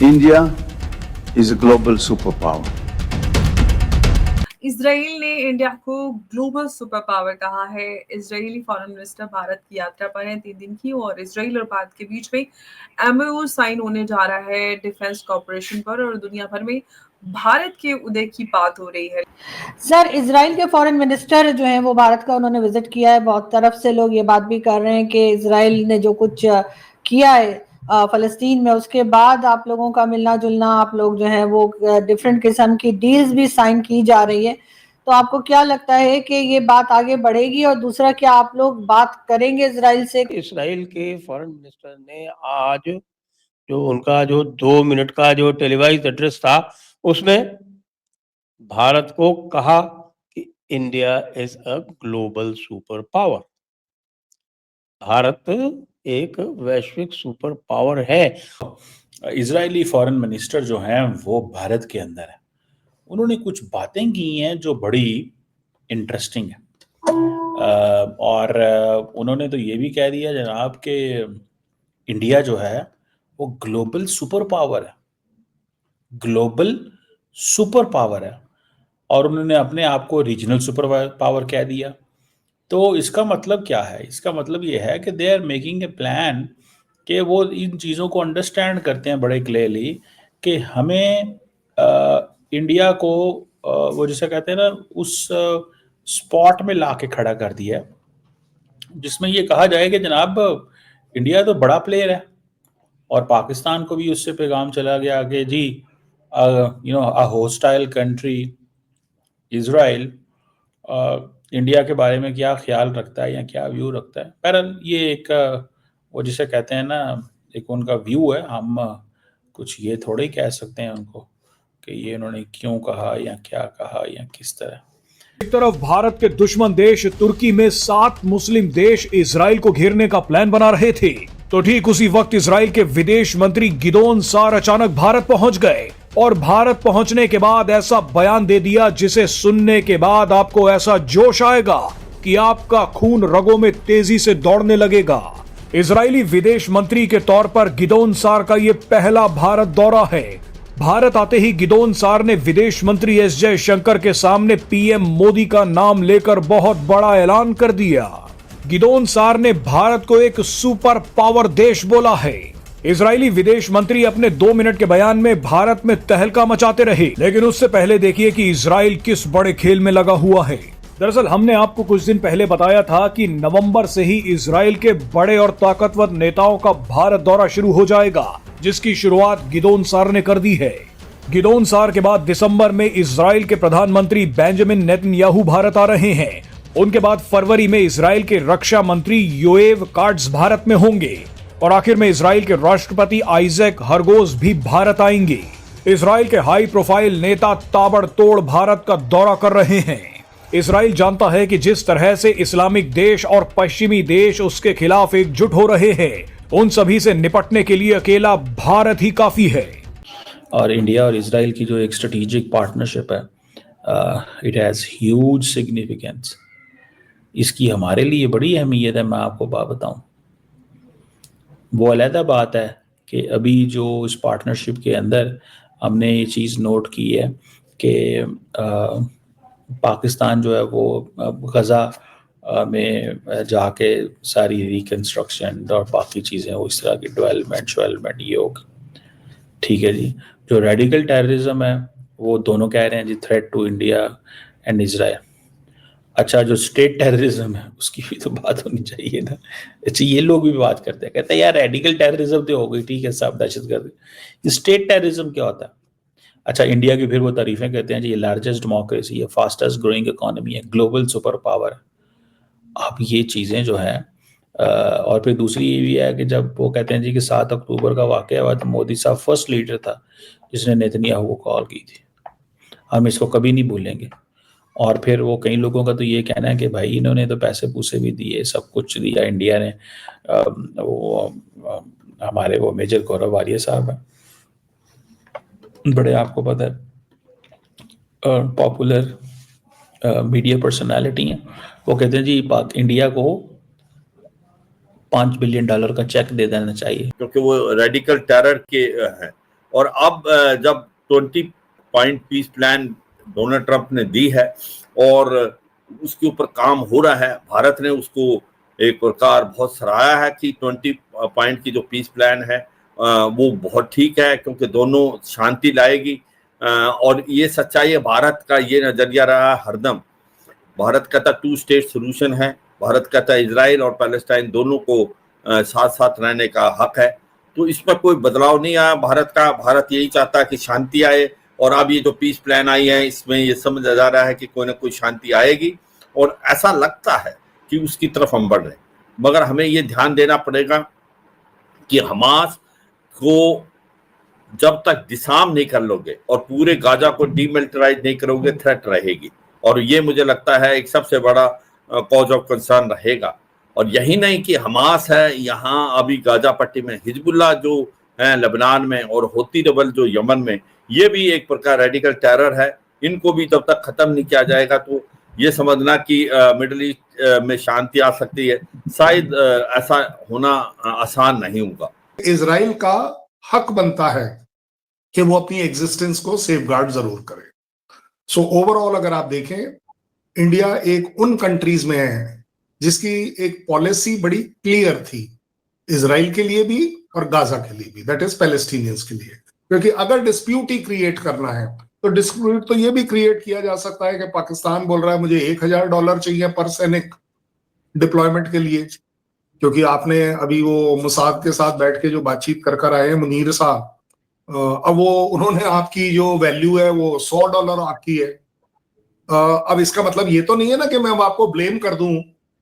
India is a global superpower. Israel ने India को global super power कहा है। इजरायली फॉरेन मिनिस्टर भारत की यात्रा पर हैं 3 दिन की और इजराइल और भारत के बीच में एमओयू साइन होने जा रहा है डिफेंस कॉर्पोरेशन पर और दुनिया भर में भारत के उदय की बात हो रही है। सर, इजराइल के फॉरेन मिनिस्टर जो हैं वो भारत का उन्होंने विजिट किया है। बहुत तरफ से लोग ये बात भी कर रहे हैं कि इजराइल ने जो कुछ किया है फलस्तीन में, उसके बाद आप लोगों का मिलना जुलना, आप लोग जो है वो डिफरेंट किस्म की डील्स भी साइन की जा रही है। तो आपको क्या लगता है कि ये बात आगे बढ़ेगी? और दूसरा, क्या आप लोग बात करेंगे इजराइल से? इसराइल के फॉरेन मिनिस्टर ने आज जो उनका जो 2 मिनट का जो टेलीवाइज एड्रेस था उसमें भारत को कहा कि India is a global super power. Bharat एक वैश्विक सुपर पावर है। इजरायली फॉरेन मिनिस्टर जो हैं वो भारत के अंदर है। उन्होंने कुछ बातें की हैं जो बड़ी इंटरेस्टिंग है और उन्होंने तो ये भी कह दिया जनाब कि इंडिया जो है वो ग्लोबल सुपर पावर है, ग्लोबल सुपर पावर है। और उन्होंने अपने आप को रीजनल सुपर पावर कह दिया। तो इसका मतलब क्या है? इसका मतलब ये है कि they are making a plan कि वो इन चीज़ों को अंडरस्टैंड करते हैं बड़े क्लियरली कि हमें इंडिया को वो जिसे कहते हैं ना उस स्पॉट में ला के खड़ा कर दिया जिसमें ये कहा जाए कि जनाब इंडिया तो बड़ा प्लेयर है। और पाकिस्तान को भी उससे पैगाम चला गया कि जी अ होस्टाइल कंट्री इजराइल इंडिया के बारे में क्या ख्याल रखता है या क्या व्यू रखता है। बहरहाल ये एक वो जिसे कहते हैं ना एक उनका व्यू है। हम कुछ ये थोड़े ही कह सकते हैं उनको कि ये उन्होंने क्यों कहा या क्या कहा या किस तरह। एक तरफ भारत के दुश्मन देश तुर्की में 7 मुस्लिम देश इजराइल को घेरने का प्लान बना रहे थे, तो ठीक उसी वक्त इजराइल के विदेश मंत्री गिदोन सार अचानक भारत पहुंच गए और भारत पहुंचने के बाद ऐसा बयान दे दिया जिसे सुनने के बाद आपको ऐसा जोश आएगा कि आपका खून रगों में तेजी से दौड़ने लगेगा। इजरायली विदेश मंत्री के तौर पर गिदोन सार का ये पहला भारत दौरा है। भारत आते ही गिदोन सार ने विदेश मंत्री एस जयशंकर के सामने पीएम मोदी का नाम लेकर बहुत बड़ा ऐलान कर दिया। गिदोन सार ने भारत को एक सुपर पावर देश बोला है। इजरायली विदेश मंत्री अपने 2 मिनट के बयान में भारत में तहलका मचाते रहे, लेकिन उससे पहले देखिए कि इजराइल किस बड़े खेल में लगा हुआ है। दरअसल हमने आपको कुछ दिन पहले बताया था कि नवंबर से ही इजराइल के बड़े और ताकतवर नेताओं का भारत दौरा शुरू हो जाएगा, जिसकी शुरुआत गिदोन सार ने कर दी है। गिदोन सार के बाद दिसंबर में इजराइल के प्रधानमंत्री बेंजामिन नेतन्याहू भारत आ रहे हैं। उनके बाद फरवरी में इजराइल के रक्षा मंत्री योएव कार्ट्ज भारत में होंगे और आखिर में इजराइल के राष्ट्रपति आइजैक हरगोज भी भारत आएंगे। इजराइल के हाई प्रोफाइल नेता ताबड़तोड़ भारत का दौरा कर रहे हैं। इजराइल जानता है कि जिस तरह से इस्लामिक देश और पश्चिमी देश उसके खिलाफ एकजुट हो रहे हैं, उन सभी से निपटने के लिए अकेला भारत ही काफी है। और इंडिया और इजराइल की जो एक स्ट्रेटेजिक पार्टनरशिप है, इट हैज़ ह्यूज सिग्निफिकेंस। इसकी हमारे लिए बड़ी अहमियत है। मैं आपको बात बताऊं, वो अलहदा बात है कि अभी जो इस पार्टनरशिप के अंदर हमने ये चीज़ नोट की है कि पाकिस्तान जो है वो गज़ा में जाके सारी रिकन्स्ट्रक्शन और बाकी चीज़ें वो इस तरह की डेवलपमेंट ये होगी। ठीक है जी। जो रेडिकल टेररिज्म है वो दोनों कह रहे हैं जी threat to India and Israel. अच्छा, जो स्टेट टेररिज्म है उसकी भी तो बात होनी चाहिए ना। अच्छा, ये लोग भी बात करते हैं, कहते हैं यार रेडिकल टेररिज्म तो हो गई, ठीक है, सब दहशतगर्दी। स्टेट टेररिज्म क्या होता है? अच्छा, इंडिया की फिर वो तारीफें कहते हैं जी ये लार्जेस्ट डेमोक्रेसी है, फास्टेस्ट ग्रोइंग इकोनॉमी है, ग्लोबल सुपर पावर है। अब ये चीज़ें जो हैं और फिर दूसरी ये भी है कि जब वो कहते हैं जी कि 7 अक्टूबर का वाक़या हुआ तो मोदी साहब फर्स्ट लीडर था जिसने नेतन्याहू को कॉल की थी। हम इसको कभी नहीं भूलेंगे। और फिर वो कई लोगों का तो ये कहना है कि भाई इन्होंने तो पैसे पूसे भी दिए, सब कुछ दिया इंडिया ने। हमारे वो मेजर गौरव वारिया साहब हैं, बड़े आपको पता है पॉपुलर मीडिया पर्सनालिटी हैं। वो कहते हैं जी इंडिया को $5 बिलियन का चेक दे देना चाहिए क्योंकि वो रेडिकल टेरर के हैं। और अब जब 20 point peace plan Donald Trump ने दी है और उसके ऊपर काम हो रहा है, भारत ने उसको एक प्रकार बहुत सराहा है कि 20 पॉइंट की जो पीस प्लान है वो बहुत ठीक है, क्योंकि दोनों शांति लाएगी। और ये सच्चाई है, भारत का ये नजरिया रहा हरदम। भारत कहता 2 स्टेट सोल्यूशन है, भारत कहता इजराइल और पैलेस्टाइन दोनों को साथ साथ रहने का हक है। तो इसमें कोई बदलाव नहीं आया भारत का। भारत यही चाहता है कि शांति आए, और अब ये जो पीस प्लान आई है इसमें ये समझा जा रहा है कि कोई ना कोई शांति आएगी, और ऐसा लगता है कि उसकी तरफ हम बढ़ रहे हैं। मगर हमें ये ध्यान देना पड़ेगा कि हमास को जब तक डिसआर्म नहीं कर लोगे और पूरे गाजा को डीमिलिटराइज नहीं करोगे, थ्रेट रहेगी। और ये मुझे लगता है एक सबसे बड़ा कॉज ऑफ कंसर्न रहेगा। और यही नहीं कि हमास है यहाँ अभी गाजा पट्टी में, हिजबुल्लाह जो है लेबनान में, और होती डबल जो यमन में, ये भी एक प्रकार रेडिकल टेरर है। इनको भी जब तक खत्म नहीं किया जाएगा तो ये समझना कि मिडिल ईस्ट में शांति आ सकती है, शायद ऐसा होना आसान नहीं होगा। इजराइल का हक बनता है कि वो अपनी एग्जिस्टेंस को सेफगार्ड जरूर करे। सो ओवरऑल अगर आप देखें, इंडिया एक उन कंट्रीज में है जिसकी एक पॉलिसी बड़ी क्लियर थी, इजराइल के लिए भी और गाजा के लिए भी, दैट इज पैलेस्टीनियंस के लिए। क्योंकि अगर डिस्प्यूट ही क्रिएट करना है तो डिस्प्यूट तो ये भी क्रिएट किया जा सकता है कि पाकिस्तान बोल रहा है मुझे $1000 चाहिए पर सैनिक डिप्लॉयमेंट के लिए, क्योंकि आपने अभी वो मुसाद के साथ बैठ के जो बातचीत कर आए हैं मुनीर साहब, अब वो उन्होंने आपकी जो वैल्यू है वो $100 आपकी है। अब इसका मतलब ये तो नहीं है ना कि मैं आपको ब्लेम कर दूं,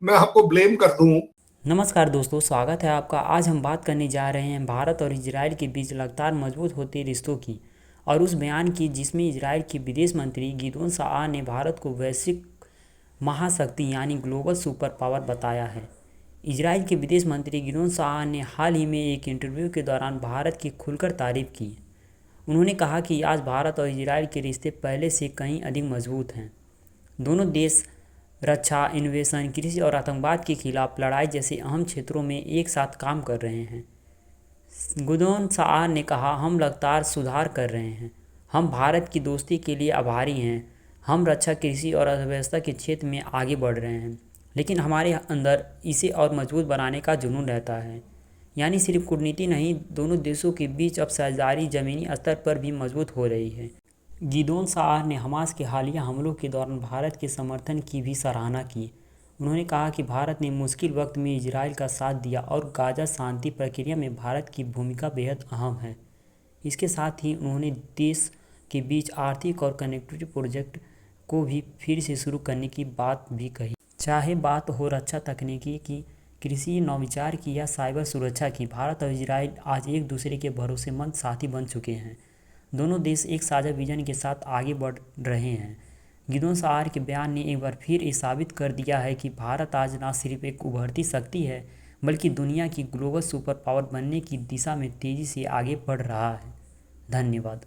मैं आपको ब्लेम कर दूं। नमस्कार दोस्तों, स्वागत है आपका। आज हम बात करने जा रहे हैं भारत और इजराइल के बीच लगातार मजबूत होते रिश्तों की, और उस बयान की जिसमें इजराइल के विदेश मंत्री गिदोन साआर ने भारत को वैश्विक महाशक्ति यानी ग्लोबल सुपर पावर बताया है। इजराइल के विदेश मंत्री गिदोन साआर ने हाल ही में एक इंटरव्यू के दौरान भारत की खुलकर तारीफ की। उन्होंने कहा कि आज भारत और इजराइल के रिश्ते पहले से कहीं अधिक मजबूत हैं। दोनों देश रक्षा, इनोवेशन, कृषि और आतंकवाद के खिलाफ लड़ाई जैसे अहम क्षेत्रों में एक साथ काम कर रहे हैं। गिदोन साआर ने कहा, हम लगातार सुधार कर रहे हैं, हम भारत की दोस्ती के लिए आभारी हैं, हम रक्षा, कृषि और अर्थव्यवस्था के क्षेत्र में आगे बढ़ रहे हैं, लेकिन हमारे अंदर इसे और मजबूत बनाने का जुनून रहता है। यानी सिर्फ कूटनीति नहीं, दोनों देशों के बीच अब साझेदारी ज़मीनी स्तर पर भी मजबूत हो रही है। गिदोन साआर ने हमास के हालिया हमलों के दौरान भारत के समर्थन की भी सराहना की। उन्होंने कहा कि भारत ने मुश्किल वक्त में इजराइल का साथ दिया और गाजा शांति प्रक्रिया में भारत की भूमिका बेहद अहम है। इसके साथ ही उन्होंने देश के बीच आर्थिक और कनेक्टिविटी प्रोजेक्ट को भी फिर से शुरू करने की बात भी कही। चाहे बात हो रक्षा तकनीकी की, कृषि नवाचार की या साइबर सुरक्षा की, भारत और इजराइल आज एक दूसरे के भरोसेमंद साथी बन चुके हैं। दोनों देश एक साझा विजन के साथ आगे बढ़ रहे हैं। गिदोन साआर के बयान ने एक बार फिर ये साबित कर दिया है कि भारत आज न सिर्फ एक उभरती शक्ति है, बल्कि दुनिया की ग्लोबल सुपर पावर बनने की दिशा में तेज़ी से आगे बढ़ रहा है। धन्यवाद।